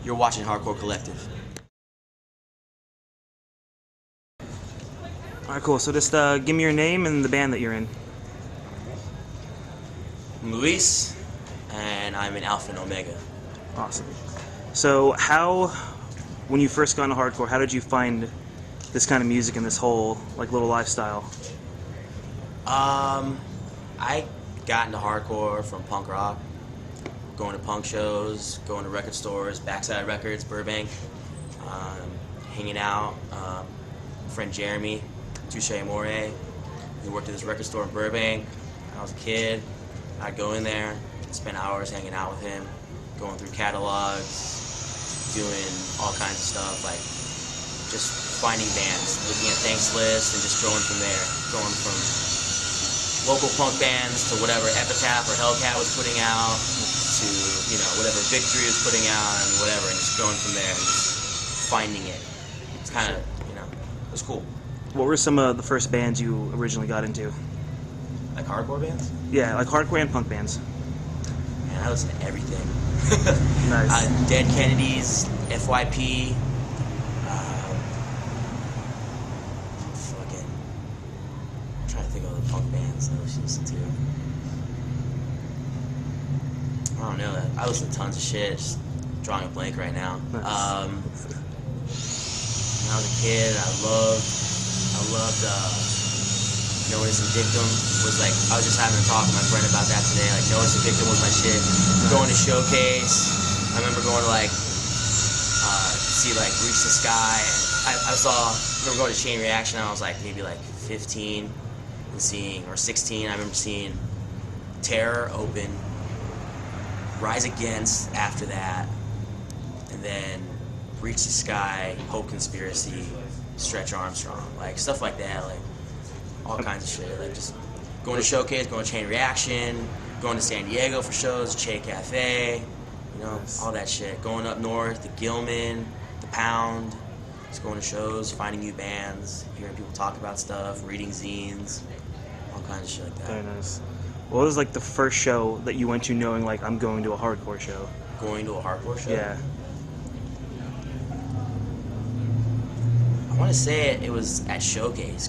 You're watching Hardcore Collective. Alright, cool. So just give me your name and the band that you're in. I'm Luis, and I'm in Alpha and Omega. Awesome. So how, when you first got into hardcore, how did you find this kind of music and this whole like little lifestyle? I got into hardcore from punk rock, going to punk shows, going to record stores, Backside Records, Burbank, hanging out. Friend Jeremy, Touche Amore, he worked at this record store in Burbank. When I was a kid, I'd go in there, spend hours hanging out with him, going through catalogs, doing all kinds of stuff, like just finding bands, looking at thanks lists and just going from there, going from local punk bands to whatever Epitaph or Hellcat was putting out to, you know, whatever Victory was putting out and whatever, and just going from there and just finding it. It's kind of, you know, it was cool. What were some of the first bands you originally got into? Like hardcore bands? Yeah, like hardcore and punk bands. Man, I listen to everything. Nice. Dead Kennedys, FYP, fucking, I'm trying to think of all the punk bands that I used to listen to. I don't know, I listen to tons of shit, just drawing a blank right now. Nice. When I was a kid, I loved Notice and Dictum. Was like, I was just having a talk with my friend about that today. Like, Notice and Dictum was my shit. Nice. Going to Showcase. I remember going to like see like Reach the Sky. I remember going to Chain Reaction. I was like maybe like 15 and seeing, or 16. I remember seeing Terror open, Rise Against after that, and then Reach the Sky, Hope Conspiracy, Stretch Armstrong, like stuff like that, like all kinds of shit, like just going to Showcase, going to Chain Reaction, going to San Diego for shows, Che Cafe, you know, all that shit. Going up north to Gilman, the Pound, just going to shows, finding new bands, hearing people talk about stuff, reading zines, all kinds of shit like that. Very nice. What was like the first show that you went to knowing like I'm going to a hardcore show? Going to a hardcore show? Yeah. I want to say it was at Showcase,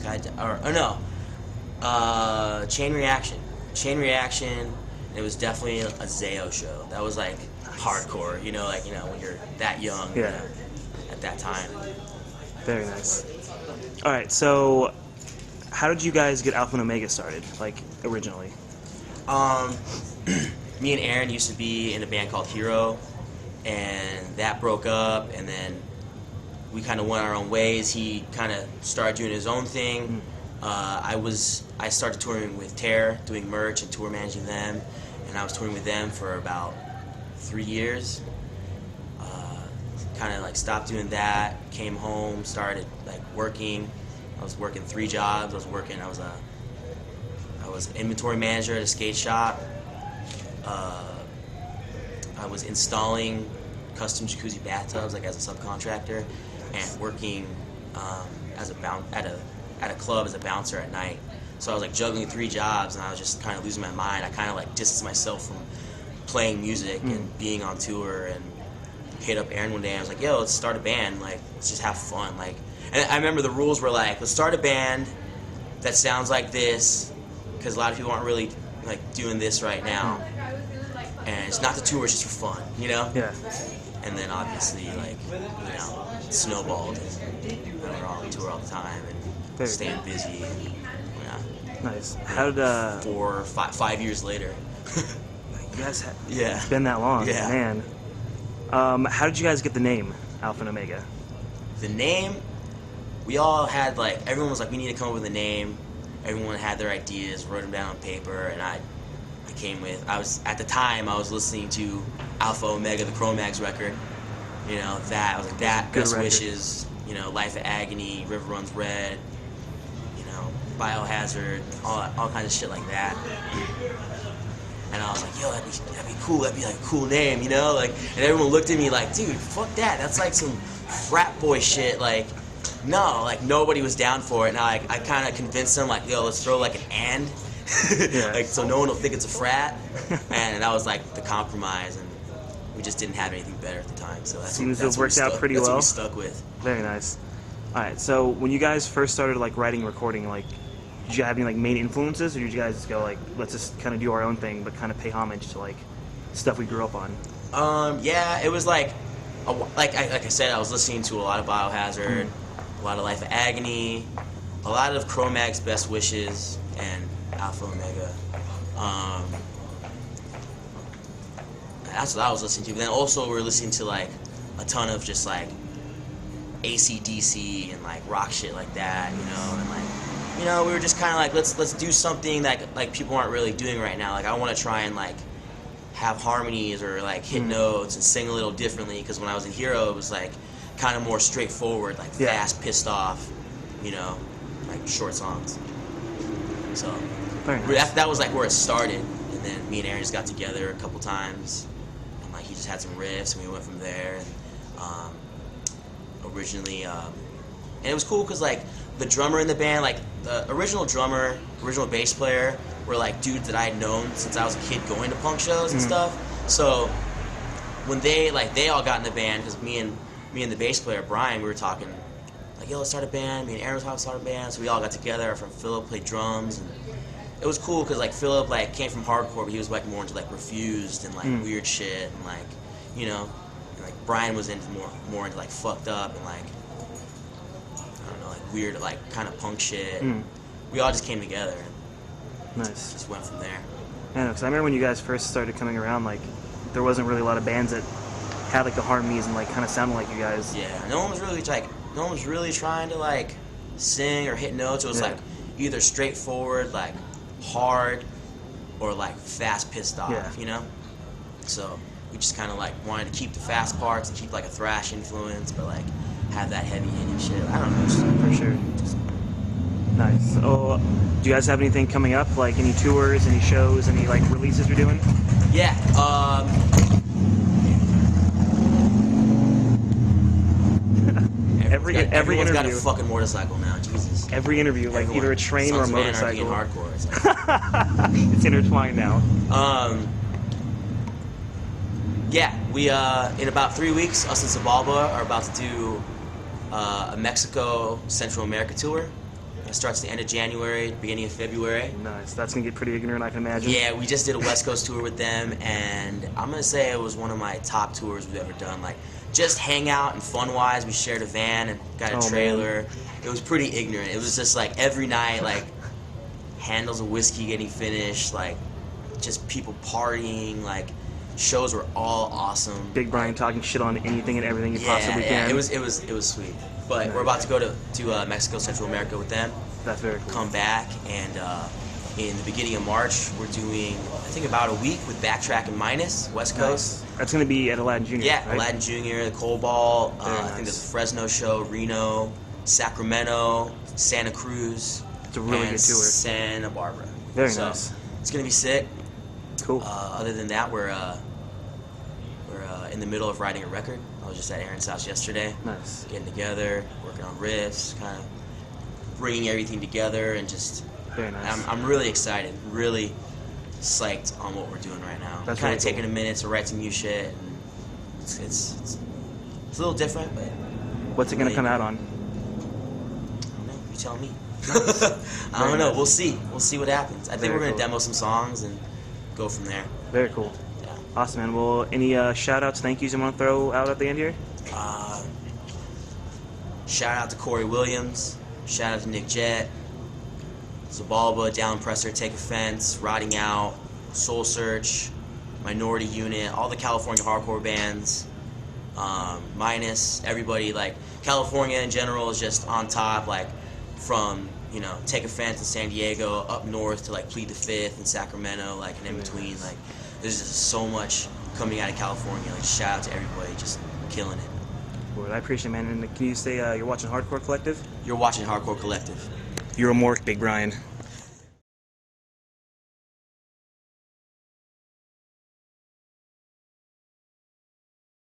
Chain Reaction. Chain Reaction, it was definitely a Zayo show. That was like hardcore, you know, like, you know, when you're that young, Yeah. you know, at that time. Very nice. Alright, so how did you guys get Alpha and Omega started, like originally? Me and Aaron used to be in a band called Hero, and that broke up, and then we kind of went our own ways. He kind of started doing his own thing. I started touring with Terror, doing merch and tour managing them, and I was touring with them for about 3 years. Kind of like stopped doing that, came home, started like working. I was working 3 jobs. I was inventory manager at a skate shop. I was installing custom jacuzzi bathtubs, like as a subcontractor, and working at a club as a bouncer at night. So I was like juggling 3 jobs, and I was just kind of losing my mind. I kind of like distanced myself from playing music and being on tour, and hit up Aaron one day and I was like, yo, let's start a band, like let's just have fun. Like, and I remember the rules were like, let's start a band that sounds like this, because a lot of people aren't really like doing this right now, and it's not the tour, it's just for fun, you know? Yeah. And then obviously, like, you know, it snowballed, and we're all on tour all the time and staying busy, and, yeah. Nice. How did 4 or 5 years later. you guys Yeah. it's been that long? Yeah. Man. How did you guys get the name Alpha and Omega? The name, we all had like, everyone was like, we need to come up with a name. Everyone had their ideas, wrote them down on paper, and I came with, at the time, I was listening to Alpha Omega, the Cro-Mags record. You know, that, I was like, that, Good Best record. Wishes, you know, Life of Agony, River Runs Red, you know, Biohazard, all kinds of shit like that. And I was like, yo, that'd be cool, that'd be like a cool name, you know? Like, and everyone looked at me like, dude, fuck that, that's like some frat boy shit, like, no, like nobody was down for it. And I kind of convinced them, like, yo, let's throw like an and, Yeah. like, so no one will think it's a frat. And that was like the compromise, and we just didn't have anything better at the time. So Seems to have worked out pretty well. well. That's what we stuck with. Very nice. All right, so when you guys first started like writing and recording, like, did you have any like main influences, or did you guys just go like, let's just kind of do our own thing, but kind of pay homage to like stuff we grew up on? Yeah, it was like I said, I was listening to a lot of Biohazard, a lot of Life of Agony, a lot of Cro-Mag's Best Wishes, and Alpha Omega. That's what I was listening to. But then also we were listening to like a ton of just like AC/DC and like rock shit like that, you know, and like, you know, we were just kind of like, let's do something that like people aren't really doing right now. Like I want to try and like have harmonies or like hit notes and sing a little differently, because when I was in Hero it was like kind of more straightforward, like fast, pissed off, you know, like short songs. So that was like where it started, and then me and Aaron just got together a couple times, and like he just had some riffs and we went from there. And originally, and it was cool because like the drummer in the band, like the original drummer, original bass player, were like dudes that I had known since I was a kid going to punk shows and stuff. So when they all got in the band, because me and the bass player Brian, we were talking like, yo, let's start a band. Me and Aaron was talking to start a band, so we all got together. Our friend Philip played drums, and it was cool because like Philip like came from hardcore, but he was like more into like Refused and like weird shit, and like, you know, and, like Brian was into more into like Fucked Up and like, I don't know, like weird like kind of punk shit. We all just came together and nice. Just went from there. Yeah, because I remember when you guys first started coming around, like there wasn't really a lot of bands that had like the harmonies and like kind of sounded like you guys. Yeah, no one was really trying to like sing or hit notes. It was like either straightforward, like hard, or like fast, pissed off, you know? So we just kind of like wanted to keep the fast parts and keep like a thrash influence, but like have that heavy hitting shit. I don't know. Just, for sure. Just, nice. Oh, do you guys have anything coming up? Like any tours, any shows, any like releases you're doing? Yeah. Everyone's got a fucking motorcycle now. Jesus. Every interview, like either a train or a motorcycle. Hardcore. It's, like, it's intertwined now. Yeah, we in about 3 weeks, us and Zabalba are about to do a Mexico Central America tour. It starts the end of January, beginning of February. Nice. That's gonna get pretty ignorant, I can imagine. Yeah, we just did a West Coast tour with them, and I'm gonna say it was one of my top tours we've ever done. Like, just hang out and fun-wise. We shared a van and got a trailer. Man. It was pretty ignorant. It was just like every night, like handles of whiskey getting finished, like just people partying, like shows were all awesome. Big Brian talking shit on anything and everything you possibly can. It was sweet. But we're about to go to Mexico, Central America with them. That's very cool. Come back, and in the beginning of March, we're doing, I think, about a week with Backtrack and Minus, West Coast. Nice. That's going to be at Aladdin Jr., Yeah, right? Aladdin Jr., the Cobalt, nice. I think there's a Fresno show, Reno, Sacramento, Santa Cruz, it's a really good tour. Santa Barbara. Very nice. It's going to be sick. Cool. Other than that, we're in the middle of writing a record. I was just at Aaron's house yesterday. Nice. Getting together, working on riffs, kind of bringing everything together, and just... Very nice. I'm really excited, really psyched on what we're doing right now. That's kind of really taking a minute to write some new shit. And it's a little different, but... What's it going to come out on? I don't know. You tell me. Nice. I don't know. Nice. We'll see. We'll see what happens. I think we're going to demo some songs and go from there. Very cool. Yeah. Awesome, man. Well, any shout-outs, thank yous you want to throw out at the end here? Shout out to Corey Williams. Shout out to Nick Jett. Zabalba, Down Presser, Take Offense, Rotting Out, Soul Search, Minority Unit, all the California hardcore bands, Minus, everybody. Like, California in general is just on top, like, from, you know, Take Offense in San Diego, up north to, like, Plead the Fifth in Sacramento, like, and in between. Like, there's just so much coming out of California. Like, shout out to everybody just killing it. Well, I appreciate it, man. And can you say you're watching Hardcore Collective? You're watching Hardcore Collective. You're a mork, Big Brian.